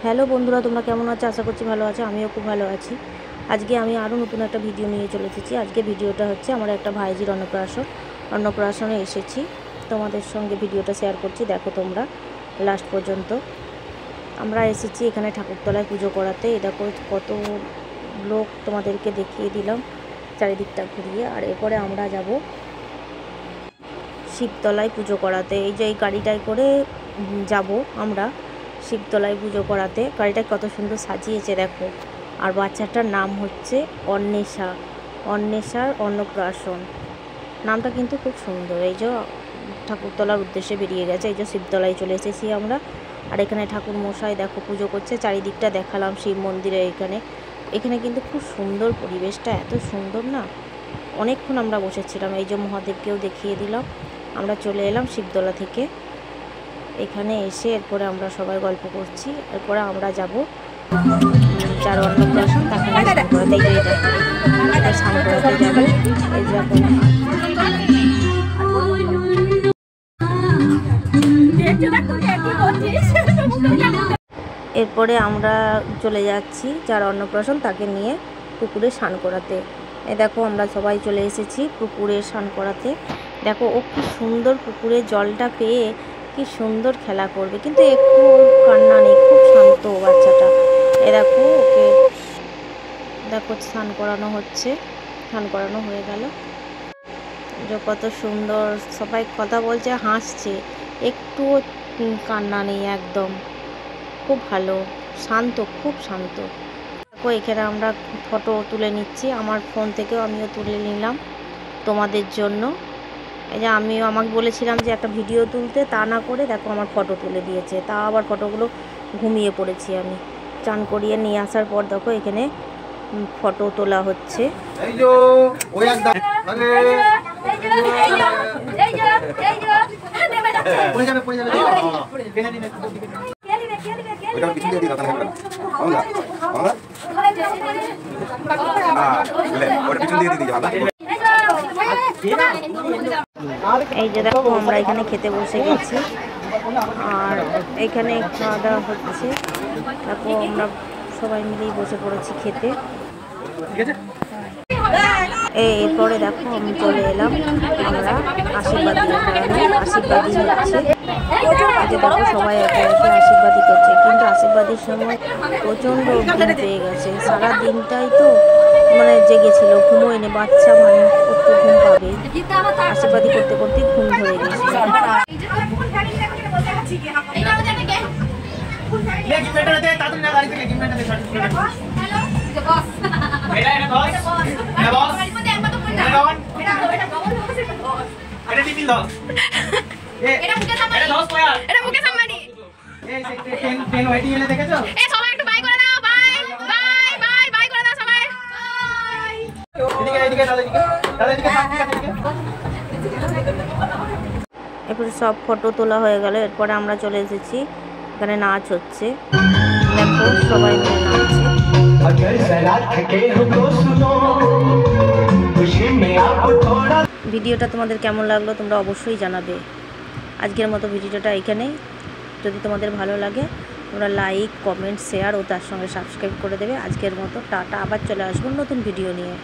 Hello বন্ধুরা, তোমরা কেমন আছো? আশা করছি ভালো আছো। আমিও খুব ভালো আছি। আজকে আমি আরও নতুন একটা ভিডিও নিয়ে চলে এসেছি। আজকে ভিডিওটা হচ্ছে আমার একটা ভাইজির অন্নপ্রাশনে এসেছি। তোমাদের সঙ্গে ভিডিওটা শেয়ার করছি, দেখো তোমরা লাস্ট পর্যন্ত। আমরা এসেছি এখানে ঠাকুরতলায় পুজো করাতে। এটা কত লোক তোমাদেরকে দেখিয়ে দিলাম চারিদিকটা ঘুরিয়ে। আর এরপরে আমরা যাব শিবতলায় পুজো করাতে। এই যে এই গাড়িটায় করে যাব আমরা শিবতলায় পুজো করাতে। গাড়িটা কত সুন্দর সাজিয়েছে দেখো। আর বাচ্চাটার নাম হচ্ছে অন্বেষার অন্নপ্রাশন। নামটা কিন্তু খুব সুন্দর। এই যে ঠাকুরতলার উদ্দেশ্যে বেরিয়ে গেছে। এই যে শিবতলায় চলে এসেছি আমরা। আর এখানে ঠাকুর মশাই দেখো পুজো করছে। চারিদিকটা দেখালাম শিব মন্দিরে। এখানে কিন্তু খুব সুন্দর পরিবেশটা, এত সুন্দর না। অনেকক্ষণ আমরা বসেছিলাম। এই যে মহাদেবকেও দেখিয়ে দিলাম। আমরা চলে এলাম শিবতলা থেকে। এখানে এসে এরপরে আমরা সবাই গল্প করছি। এরপরে আমরা যাব যার অন্নপ্রাশন তাকে স্নান করাতে। স্নান করাতে যাবো। এই যখন এরপরে আমরা চলে যাচ্ছি যার অন্নপ্রাশন তাকে নিয়ে পুকুরে স্নান করাতে। এই দেখো আমরা সবাই চলে এসেছি পুকুরে স্নান করাতে। দেখো ও কি সুন্দর পুকুরে জলটা পেয়ে কি সুন্দর খেলা করবে, কিন্তু একটু কান্না নেই, খুব শান্ত বাচ্চাটা। দেখো ওকে দেখো স্নান করানো হচ্ছে। স্নান করানো হয়ে গেল। যে কত সুন্দর সবাই কথা বলছে, হাসছে, একটুও কান্না নেই, একদম খুব ভালো, শান্ত, খুব শান্ত। দেখো এখানে আমরা ফটো তুলে নিচ্ছি। আমার ফোন থেকেও আমিও তুলে নিলাম তোমাদের জন্য। এই যে আমাকে বলেছিলাম যে একটা ভিডিও তুলতে, তা না করে দেখো আমার ফটো তুলে দিয়েছে। তা আবার ফটোগুলো ঘুমিয়ে পড়েছি আমি। চান করিয়ে নিয়ে আসার পর দেখো এখানে ফটো তোলা হচ্ছে। এই যে দেখো আমরা এখানে খেতে বসে গেছি। আর এখানে খাওয়া দাওয়া হচ্ছে। দেখো আমরা সবাই মিলেই বসে পড়েছি খেতে। এরপরে দেখো আমি চলে এলাম আমরা আশীর্বাদী হচ্ছে। যে দেখো সবাই একে একে আশীর্বাদী করছে, কিন্তু আশীর্বাদীর সময় প্রচণ্ড ঘুম পেয়ে গেছে। সারা দিনটাই তো মানে জেগেছিল, ঘুমোয়নি। বাচ্চা মানুষ একটু ঘুম পাবে। আশীর্বাদী করতে করতে ঘুম ধরে গেছিল। এরপরে সব ফটো তোলা হয়ে গেল। এরপরে আমরা চলে এসেছি, এখানে নাচ হচ্ছে। দেখো সবাই মিলে নাচছে। ভিডিওটা তোমাদের কেমন লাগলো তোমরা অবশ্যই জানাবে। আজকের মতো ভিডিওটা এখানেই। যদি তোমাদের ভালো লাগে তোমরা লাইক, কমেন্ট, শেয়ার ও তার সঙ্গে সাবস্ক্রাইব করে দেবে। আজকের মতো টাটা। আবার চলে আসবো নতুন ভিডিও নিয়ে।